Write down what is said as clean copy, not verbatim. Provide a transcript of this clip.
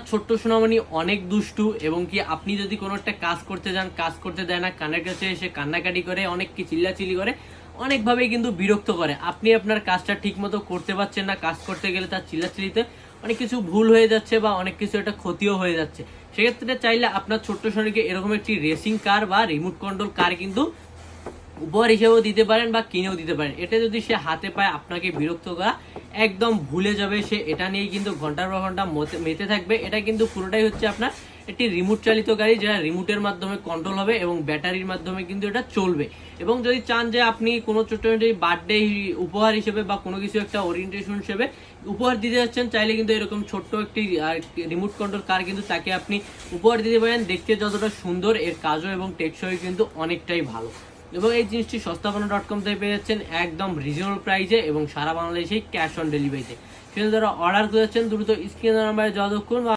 ছোট্ট সোনামণি অনেক দুষ্টু এবং কি আপনি যদি কোনো একটা কাজ করতে যান, কাজ করতে দেয় না, কানের কাছে এসে কান্নাকাটি করে, অনেক কি চিল্লাচিল্লি করে, অনেকভাবেই কিন্তু বিরক্ত করে। আপনি আপনার কাজটা ঠিক মতো করতে পারছেন না, কাজ করতে গেলে তার চিল্লাচিল্লিতে অনেক কিছু ভুল হয়ে যাচ্ছে বা অনেক কিছু একটা ক্ষতিও হয়ে যাচ্ছে। সেক্ষেত্রে চাইলে আপনার ছোট্ট সোনাকে এরকম একটি রেসিং কার বা রিমোট কন্ট্রোল কার কিন্তু উপহার হিসেবেও দিতে পারেন বা কিনেও দিতে পারেন। এটা যদি সে হাতে পায় আপনাকে বিরক্ত করা একদম ভুলে যাবে, সে এটা নিয়ে কিন্তু ঘন্টার পর ঘন্টা মেতে থাকবে। এটা কিন্তু পুরোটাই হচ্ছে আপনার একটি রিমোট চালিত গাড়ি, যেটা রিমোটের মাধ্যমে কন্ট্রোল হবে এবং ব্যাটারির মাধ্যমে কিন্তু এটা চলবে। এবং যদি চান যে আপনি কোনো ছোট্ট বার্থডে উপহার হিসেবে বা কোনো কিছু একটা ওরিয়েন্টেশন হিসেবে উপহার দিতে যাচ্ছেন, চাইলে কিন্তু এরকম ছোট্ট একটি রিমোট কন্ট্রোল কার কিন্তু তাকে আপনি উপহার দিতে পারেন। দেখতে যতটা সুন্দর, এর কাজও এবং টেকসই কিন্তু অনেকটাই ভালো। এবং এই জিনিসটি সস্তাপনা.com থেকে পেয়ে যাচ্ছেন একদম রিজনেবল প্রাইসে এবং সারা বাংলাদেশেই ক্যাশ অন ডেলিভারিতে। সেজন্য যারা অর্ডার করেছেন দ্রুত স্ক্রিনে নাম্বারে যোগাযোগ করুন।